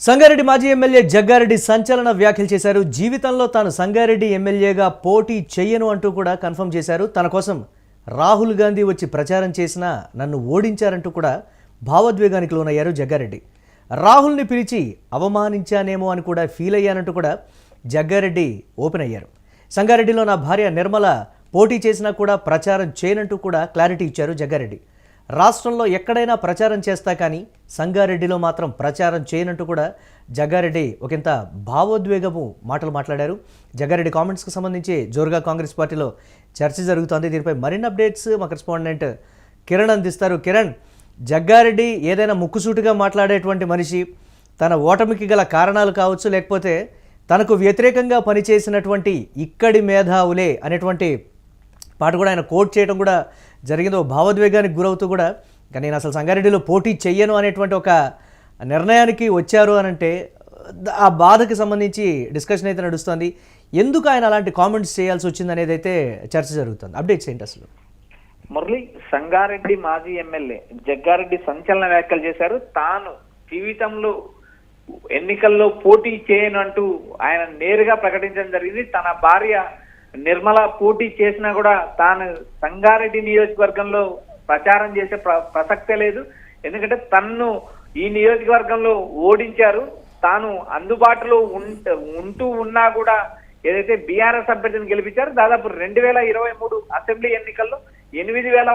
సంగారెడ్డి మాజీ ఎమ్మెల్యే జగ్గారెడ్డి సంచలన వ్యాఖ్యలు చేశారు. జీవితంలో తాను సంగారెడ్డి ఎమ్మెల్యేగా పోటీ చెయ్యను అంటూ కూడా కన్ఫర్మ్ చేశారు. తన కోసం రాహుల్ గాంధీ వచ్చి ప్రచారం చేసినా నన్ను ఓడించారంటూ కూడా భావోద్వేగానికి లోనయ్యారు జగ్గారెడ్డి. రాహుల్ని పిలిచి అవమానించానేమో అని కూడా ఫీల్ అయ్యానంటూ కూడా జగ్గారెడ్డి ఓపెన్ అయ్యారు. సంగారెడ్డిలో నా భార్య నిర్మల పోటీ చేసినా కూడా ప్రచారం చేయనంటూ కూడా క్లారిటీ ఇచ్చారు జగ్గారెడ్డి. రాష్ట్రంలో ఎక్కడైనా ప్రచారం చేస్తా కానీ సంగారెడ్డిలో మాత్రం ప్రచారం చేయనంటూ కూడా జగ్గారెడ్డి ఒకంత భావోద్వేగము మాటలు మాట్లాడారు. జగ్గారెడ్డి కామెంట్స్కి సంబంధించి జోరుగా కాంగ్రెస్ పార్టీలో చర్చ జరుగుతోంది. దీనిపై మరిన్ని అప్డేట్స్ మా కరెస్పాండెంట్ కిరణ్ అందిస్తారు. కిరణ్, జగ్గారెడ్డి ఏదైనా ముక్కుసూటిగా మాట్లాడేటువంటి మనిషి, తన ఓటమికి గల కారణాలు కావచ్చు, లేకపోతే తనకు వ్యతిరేకంగా పనిచేసినటువంటి ఇక్కడి మేధావులే అనేటువంటి పాట కూడా ఆయన కోట్ చేయడం కూడా జరిగిందో, భావోద్వేగానికి గురవుతూ కూడా ఇంకా నేను అసలు సంగారెడ్డిలో పోటీ చెయ్యను అనేటువంటి ఒక నిర్ణయానికి వచ్చారు అని అంటే ఆ బాధకి సంబంధించి డిస్కషన్ అయితే నడుస్తుంది. ఎందుకు ఆయన అలాంటి కామెంట్స్ చేయాల్సి వచ్చింది అనేది అయితే చర్చ జరుగుతుంది. అప్డేట్స్ ఏంటి అసలు? మురళి, సంగారెడ్డి మాజీ ఎమ్మెల్యే జగ్గారెడ్డి సంచలన వ్యాఖ్యలు చేశారు. తాను జీవితంలో ఎన్నికల్లో పోటీ చేయను అంటూ ఆయన నేరుగా ప్రకటించడం జరిగింది. తన భార్య నిర్మల పోటీ చేసినా కూడా తాను సంగారెడ్డి నియోజకవర్గంలో ప్రచారం చేసే ప్రసక్తే లేదు. ఎందుకంటే తన్ను ఈ నియోజకవర్గంలో ఓడించారు. తాను అందుబాటులో ఉంటూ ఉన్నా కూడా ఏదైతే బీఆర్ఎస్ అభ్యర్థిని గెలిపించారు, దాదాపు 2023 అసెంబ్లీ ఎన్నికల్లో 8,000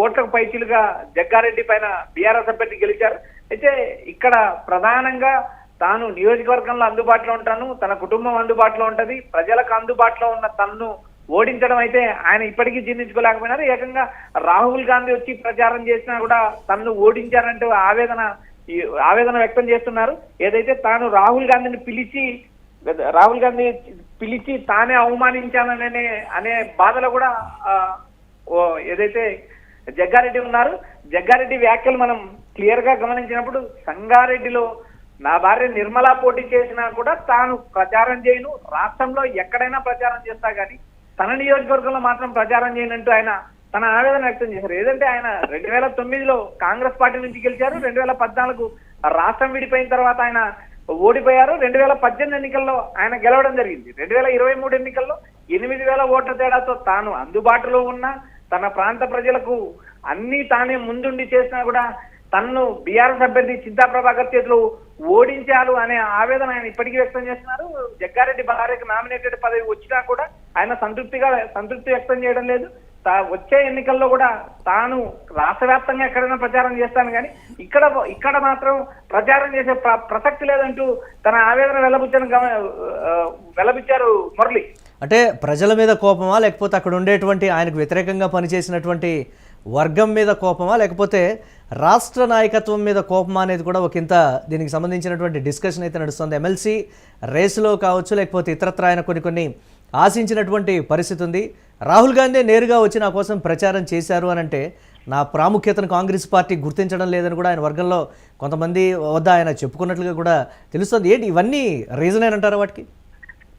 ఓట్లకు పైచిలుగా జగ్గారెడ్డి పైన బీఆర్ఎస్ అభ్యర్థి గెలిచారు. అయితే ఇక్కడ ప్రధానంగా తాను నియోజకవర్గంలో అందుబాటులో ఉంటాను, తన కుటుంబం అందుబాటులో ఉంటది, ప్రజలకు అందుబాటులో ఉన్న తన్ను ఓడించడం అయితే ఆయన ఇప్పటికీ జీర్ణించుకోలేకపోయినారు. ఏకంగా రాహుల్ గాంధీ వచ్చి ప్రచారం చేసినా కూడా తన్ను ఓడించారంటూ ఆవేదన వ్యక్తం చేస్తున్నారు. ఏదైతే తాను రాహుల్ గాంధీ పిలిచి తానే అవమానించాననే బాధలో కూడా ఏదైతే జగ్గారెడ్డి ఉన్నారు. జగ్గారెడ్డి వ్యాఖ్యలు మనం క్లియర్ గా గమనించినప్పుడు సంగారెడ్డిలో నా భార్య నిర్మలా పోటీ చేసినా కూడా తాను ప్రచారం చేయను, రాష్ట్రంలో ఎక్కడైనా ప్రచారం చేస్తా కానీ తన నియోజకవర్గంలో మాత్రం ప్రచారం చేయనంటూ ఆయన తన ఆవేదన వ్యక్తం చేశారు. ఏదంటే ఆయన 2009లో కాంగ్రెస్ పార్టీ నుంచి గెలిచారు. 2014 రాష్ట్రం విడిపోయిన తర్వాత ఆయన ఓడిపోయారు. 2018 ఎన్నికల్లో ఆయన గెలవడం జరిగింది. 2023 ఎన్నికల్లో 8,000 ఓట్ల తేడాతో తాను అందుబాటులో ఉన్న తన ప్రాంత ప్రజలకు అన్ని తానే ముందుండి చేసినా కూడా తన్ను బీఆర్ఎస్ అభ్యర్థి చింతా ప్రభాకర్ చేతిలో ఓడించారు అనే ఆవేదన ఆయన ఇప్పటికీ వ్యక్తం చేస్తున్నారు. జగ్గారెడ్డి భార్యకు నామినేటెడ్ పదవి వచ్చినా కూడా ఆయన సంతృప్తి వ్యక్తం చేయడం లేదు. వచ్చే ఎన్నికల్లో కూడా తాను రాష్ట్ర వ్యాప్తంగా ఎక్కడైనా ప్రచారం చేస్తాను కానీ ఇక్కడ మాత్రం ప్రచారం చేసే ప్రసక్తి లేదంటూ తన ఆవేదన వెల్లబుచ్చారు మురళి. అంటే ప్రజల మీద కోపమా, లేకపోతే అక్కడ ఉండేటువంటి ఆయనకు వ్యతిరేకంగా పనిచేసినటువంటి వర్గం మీద కోపమా, లేకపోతే రాష్ట్ర నాయకత్వం మీద కోపమా అనేది కూడా ఒకంత దీనికి సంబంధించినటువంటి డిస్కషన్ అయితే నడుస్తుంది. ఎమ్మెల్సీ రేసులో కావచ్చు, లేకపోతే ఇతరత్ర ఆయన కొన్ని ఆశించినటువంటి పరిస్థితి ఉంది. రాహుల్ గాంధీ నేరుగా వచ్చి నా కోసం ప్రచారం చేశారు అని అంటే నా ప్రాముఖ్యతను కాంగ్రెస్ పార్టీ గుర్తించడం లేదని కూడా ఆయన వర్గంలో కొంతమంది వద్ద ఆయన చెప్పుకున్నట్లుగా కూడా తెలుస్తుంది. ఏంటి ఇవన్నీ రీజన్ ఏనంటారా వాటికి?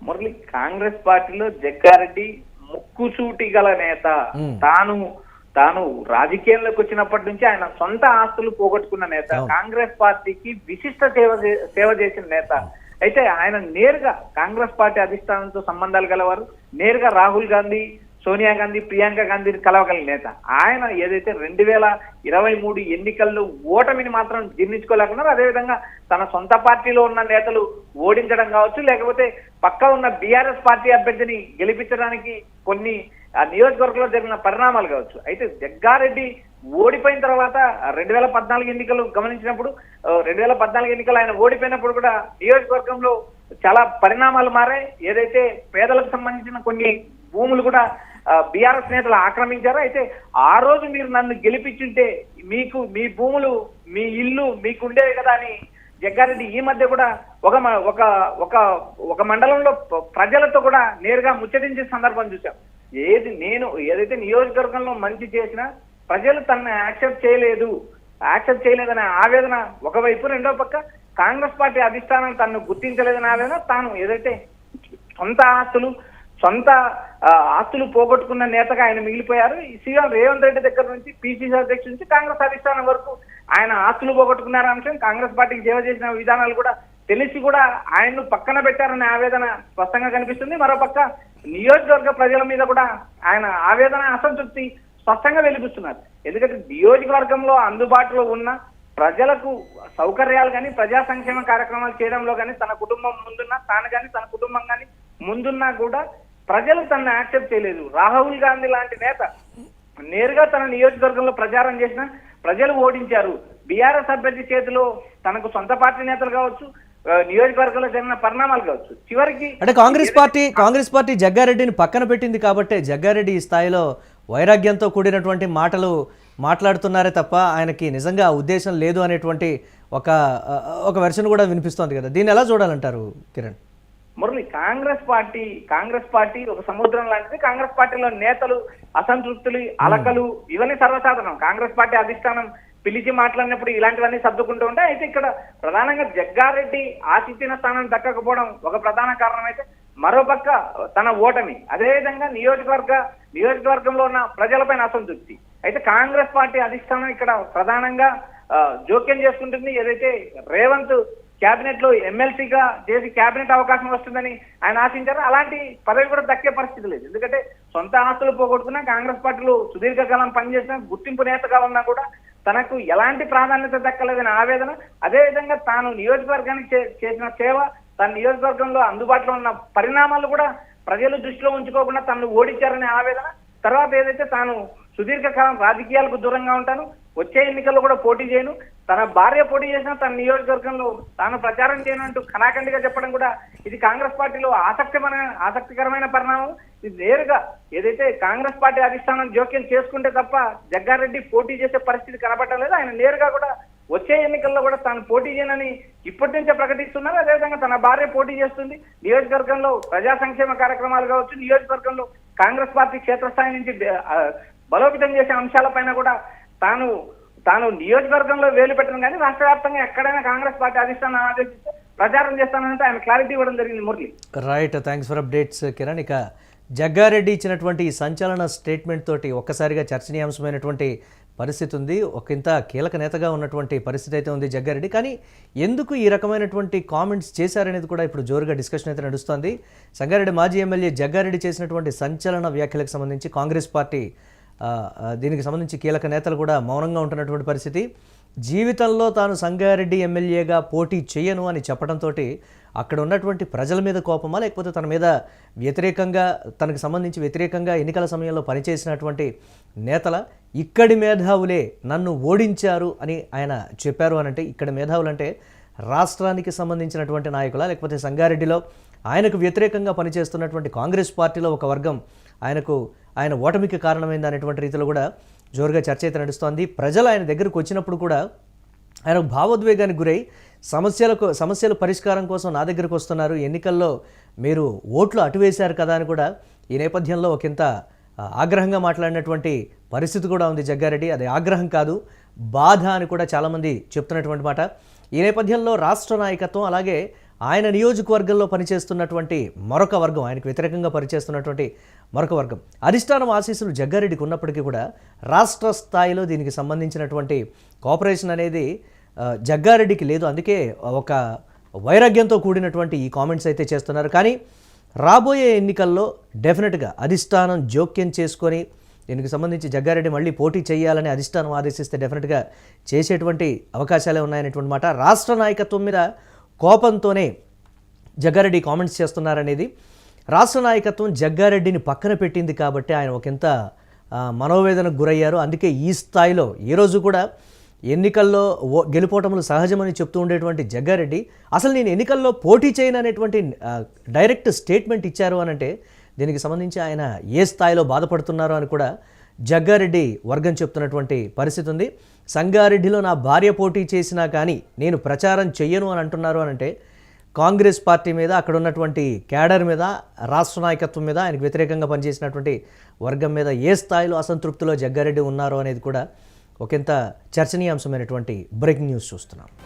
మురళి, కాంగ్రెస్ పార్టీలో జగ్గారెడ్డి ముక్కుసూటి గల నేత. తాను రాజకీయంలోకి వచ్చినప్పటి నుంచి ఆయన సొంత ఆస్తులు పోగొట్టుకున్న నేత, కాంగ్రెస్ పార్టీకి విశిష్ట సేవ చేసిన నేత. అయితే ఆయన నేరుగా కాంగ్రెస్ పార్టీ అధిష్టానంతో సంబంధాలు గలవారు. నేరుగా రాహుల్ గాంధీ, సోనియా గాంధీ, ప్రియాంక గాంధీని కలవగలిగిన నేత. ఆయన ఏదైతే 2023 ఎన్నికల్లో ఓటమిని మాత్రం జీర్ణించుకోలేకున్నారు. అదేవిధంగా తన సొంత పార్టీలో ఉన్న నేతలు ఓడించడం కావచ్చు, లేకపోతే పక్క ఉన్న బీఆర్ఎస్ పార్టీ అభ్యర్థిని గెలిపించడానికి కొన్ని ఆ నియోజకవర్గంలో జరిగిన పరిణామాలు కావచ్చు. అయితే జగ్గారెడ్డి ఓడిపోయిన తర్వాత 2014 ఎన్నికలు గమనించినప్పుడు 2014 ఎన్నికలు ఆయన ఓడిపోయినప్పుడు కూడా నియోజకవర్గంలో చాలా పరిణామాలు మారాయి. ఏదైతే పేదలకు సంబంధించిన కొన్ని భూములు కూడా బీఆర్ఎస్ నేతలు ఆక్రమించారు. అయితే ఆ రోజు మీరు నన్ను గెలిపించుంటే మీకు మీ భూములు, మీ ఇల్లు మీకు ఉండేవి కదా అని జగ్గారెడ్డి ఈ మధ్య కూడా ఒక మండలంలో ప్రజలతో కూడా నేరుగా ముచ్చటించే సందర్భం చూశాం. ఏదైతే నియోజకవర్గంలో మంచి చేసినా ప్రజలు తనని యాక్సెప్ట్ చేయలేదనే ఆవేదన ఒకవైపు, రెండో పక్క కాంగ్రెస్ పార్టీ అధిష్టానం తనను గుర్తించలేదనే ఆవేదన, తాను ఏదైతే సొంత ఆస్తులు పోగొట్టుకున్న నేతగా ఆయన మిగిలిపోయారు. సీఎం రేవంత్ రెడ్డి దగ్గర నుంచి పిసిసి అధ్యక్షుడి నుంచి కాంగ్రెస్ అధిష్టానం వరకు ఆయన ఆస్తులు పోగొట్టుకున్నారనే అంశం, కాంగ్రెస్ పార్టీకి సేవ చేసిన విధానాలు కూడా తెలిసి కూడా ఆయన్ను పక్కన పెట్టారనే ఆవేదన స్పష్టంగా కనిపిస్తుంది. మరోపక్క నియోజకవర్గ ప్రజల మీద కూడా ఆయన ఆవేదన, అసంతృప్తి స్పష్టంగా వెలిపిస్తున్నారు. ఎందుకంటే నియోజకవర్గంలో అందుబాటులో ఉన్న ప్రజలకు సౌకర్యాలు కానీ ప్రజా సంక్షేమ కార్యక్రమాలు చేయడంలో కానీ తన కుటుంబం ముందున్నా, తాను కానీ తన కుటుంబం కానీ ముందున్నా కూడా ప్రజలు తనను యాక్సెప్ట్ చేయలేదు. రాహుల్ గాంధీ లాంటి నేత నేరుగా తన నియోజకవర్గంలో ప్రచారం చేసిన ప్రజలు ఓడించారు. బీఆర్ఎస్ అభ్యర్థి చేతిలో తనకు సొంత పార్టీ నేతలు కావచ్చు, నియోజకవర్గంలో జరిగిన పరిణామాలు కావచ్చు, చివరికి అంటే కాంగ్రెస్ పార్టీ జగ్గారెడ్డిని పక్కన పెట్టింది కాబట్టే జగ్గారెడ్డి ఈ స్థాయిలో వైరాగ్యంతో కూడినటువంటి మాటలు మాట్లాడుతున్నారే తప్ప ఆయనకి నిజంగా ఆ ఉద్దేశం లేదు అనేటువంటి ఒక వెర్షన్ కూడా వినిపిస్తోంది కదా. దీన్ని ఎలా చూడాలంటారు కిరణ్? మురళి, కాంగ్రెస్ పార్టీ ఒక సముద్రం లాంటిది. కాంగ్రెస్ పార్టీలో నేతలు, అసంతృప్తులు, అలకలు ఇవన్నీ సర్వసాధారణం. కాంగ్రెస్ పార్టీ అధిష్టానం పిలిచి మాట్లాడినప్పుడు ఇలాంటివన్నీ సర్దుకుంటూ ఉంటాయి. అయితే ఇక్కడ ప్రధానంగా జగ్గారెడ్డి ఆశించిన స్థానం దక్కకపోవడం ఒక ప్రధాన కారణం అయితే, మరోపక్క తన ఓటమి, అదేవిధంగా నియోజకవర్గంలో ఉన్న ప్రజలపైన అసంతృప్తి. అయితే కాంగ్రెస్ పార్టీ అధిష్టానం ఇక్కడ ప్రధానంగా జోక్యం చేసుకుంటుంది. ఏదైతే రేవంత్ క్యాబినెట్ లో ఎమ్మెల్సీగా చేసి క్యాబినెట్ అవకాశం వస్తుందని ఆయన ఆశించారు, అలాంటి పదవి కూడా దక్కే పరిస్థితి లేదు. ఎందుకంటే సొంత ఆస్తులు పోగొట్టుకున్నా, కాంగ్రెస్ పార్టీలో సుదీర్ఘకాలం పనిచేసిన గుర్తింపు నేతగా ఉన్నా కూడా తనకు ఎలాంటి ప్రాధాన్యత దక్కలేదనే ఆవేదన, అదేవిధంగా తాను నియోజకవర్గానికి చేసిన సేవ, తన నియోజకవర్గంలో అందుబాటులో ఉన్న పరిణామాలు కూడా ప్రజలు దృష్టిలో ఉంచుకోకుండా తనను ఓడించారనే ఆవేదన, తర్వాత ఏదైతే తాను సుదీర్ఘకాలం రాజకీయాలకు దూరంగా ఉంటాను, వచ్చే ఎన్నికల్లో కూడా పోటీ చేయను, తన భార్య పోటీ చేసిన తన నియోజకవర్గంలో తాను ప్రచారం చేయను అంటూ ఖనాఖండిగా చెప్పడం కూడా ఇది కాంగ్రెస్ పార్టీలో ఆసక్తికరమైన పరిణామం. ఇది నేరుగా ఏదైతే కాంగ్రెస్ పార్టీ అధిష్టానం జోక్యం చేసుకుంటే తప్ప జగ్గారెడ్డి పోటీ చేసే పరిస్థితి కనబడటం లేదు. ఆయన నేరుగా కూడా వచ్చే ఎన్నికల్లో కూడా తాను పోటీ చేయనని ఇప్పటి నుంచే ప్రకటిస్తున్నారు. అదేవిధంగా తన భార్య పోటీ చేస్తుంది. నియోజకవర్గంలో ప్రజా సంక్షేమ కార్యక్రమాలు కావచ్చు, నియోజకవర్గంలో కాంగ్రెస్ పార్టీ క్షేత్రస్థాయి నుంచి బలోపేతం చేసే అంశాలపైన కూడా తాను నియోజకవర్గంలో వేలు పెట్టడం కానీ రాష్ట్ర వ్యాప్తంగా ఎక్కడైనా కాంగ్రెస్ పార్టీ అధిష్టానం ఆదేశిస్తే ప్రచారం చేస్తానంటే ఆయన క్లారిటీ ఇవ్వడం జరిగింది. Murali, right, thanks for updates Kiran. ఇక జగ్గారెడ్డి ఇచ్చినటువంటి ఈ సంచలన స్టేట్మెంట్ తోటి ఒక్కసారిగా చర్చనీయాంశమైనటువంటి పరిస్థితి ఉంది. ఒకంత కీలక నేతగా ఉన్నటువంటి పరిస్థితి అయితే ఉంది జగ్గారెడ్డి. కానీ ఎందుకు ఈ రకమైనటువంటి కామెంట్స్ చేశారనేది కూడా ఇప్పుడు జోరుగా డిస్కషన్ అయితే నడుస్తోంది. సంగారెడ్డి మాజీ ఎమ్మెల్యే జగ్గారెడ్డి చేసినటువంటి సంచలన వ్యాఖ్యలకు సంబంధించి కాంగ్రెస్ పార్టీ దీనికి సంబంధించి కీలక నేతలు కూడా మౌనంగా ఉంటున్నటువంటి పరిస్థితి. జీవితంలో తాను సంగారెడ్డి ఎమ్మెల్యేగా పోటీ చేయను అని చెప్పడంతో అక్కడ ఉన్నటువంటి ప్రజల మీద కోపమా, లేకపోతే తన మీద తనకు సంబంధించి వ్యతిరేకంగా ఎన్నికల సమయంలో పనిచేసినటువంటి నేతల ఇక్కడి మేధావులే నన్ను ఓడించారు అని ఆయన చెప్పారు అనంటే, ఇక్కడి మేధావులు అంటే రాష్ట్రానికి సంబంధించినటువంటి నాయకుల, లేకపోతే సంగారెడ్డిలో ఆయనకు వ్యతిరేకంగా పనిచేస్తున్నటువంటి కాంగ్రెస్ పార్టీలో ఒక వర్గం ఆయన ఓటమికి కారణమైంది అనేటువంటి రీతిలో కూడా జోరుగా చర్చ అయితే నడుస్తోంది. ప్రజలు ఆయన దగ్గరకు వచ్చినప్పుడు కూడా ఆయన భావోద్వేగానికి గురై సమస్యల పరిష్కారం కోసం నా దగ్గరకు వస్తున్నారు, ఎన్నికల్లో మీరు ఓట్లు అటువేశారు కదా అని కూడా ఈ నేపథ్యంలో ఒకంత ఆగ్రహంగా మాట్లాడినటువంటి పరిస్థితి కూడా ఉంది జగ్గారెడ్డి. అది ఆగ్రహం కాదు, బాధ అని కూడా చాలామంది చెప్తున్నటువంటి మాట. ఈ నేపథ్యంలో రాష్ట్ర నాయకత్వం, అలాగే ఆయన నియోజకవర్గంలో పనిచేస్తున్నటువంటి మరొక వర్గం, ఆయనకు వ్యతిరేకంగా పనిచేస్తున్నటువంటి మరొక వర్గం, అధిష్టానం ఆశీస్సులు జగ్గారెడ్డికి ఉన్నప్పటికీ కూడా రాష్ట్ర స్థాయిలో దీనికి సంబంధించినటువంటి కోఆపరేషన్ అనేది జగ్గారెడ్డికి లేదు. అందుకే ఒక వైరాగ్యంతో కూడినటువంటి ఈ కామెంట్స్ అయితే చేస్తున్నారు. కానీ రాబోయే ఎన్నికల్లో డెఫినెట్గా అధిష్టానం జోక్యం చేసుకొని దీనికి సంబంధించి జగ్గారెడ్డి మళ్ళీ పోటీ చేయాలని అధిష్టానం ఆదేశిస్తే డెఫినెట్గా చేసేటువంటి అవకాశాలే ఉన్నాయనేటువంటి మాట. రాష్ట్ర నాయకత్వం మీద కోపంతోనే జగ్గారెడ్డి కామెంట్స్ చేస్తున్నారనేది, రాష్ట్ర నాయకత్వం జగ్గారెడ్డిని పక్కన పెట్టింది కాబట్టి ఆయన ఒకంత మనోవేదనకు గురయ్యారు. అందుకే ఈ స్థాయిలో ఈ రోజు కూడా ఎన్నికల్లో గెలుపోవటములు సహజమని చెప్తూ ఉండేటువంటి జగ్గారెడ్డి అసలు నేను ఎన్నికల్లో పోటీ చేయను అనేటువంటి డైరెక్ట్ స్టేట్మెంట్ ఇచ్చారు అనంటే దీనికి సంబంధించి ఆయన ఏ స్థాయిలో బాధపడుతున్నారో అని కూడా జగ్గారెడ్డి వర్గం చెప్తున్నటువంటి పరిస్థితి ఉంది. సంగారెడ్డిలో నా భార్య పోటీ చేసినా కానీ నేను ప్రచారం చెయ్యను అని అంటున్నారు అనంటే కాంగ్రెస్ పార్టీ మీద, అక్కడ ఉన్నటువంటి క్యాడర్ మీద, రాష్ట్ర నాయకత్వం మీద, ఆయనకు వ్యతిరేకంగా పనిచేసినటువంటి వర్గం మీద ఏ స్థాయిలో అసంతృప్తిలో జగ్గారెడ్డి ఉన్నారో అనేది కూడా ఒకంత చర్చనీయాంశమైనటువంటి బ్రేకింగ్ న్యూస్ చూస్తున్నాం.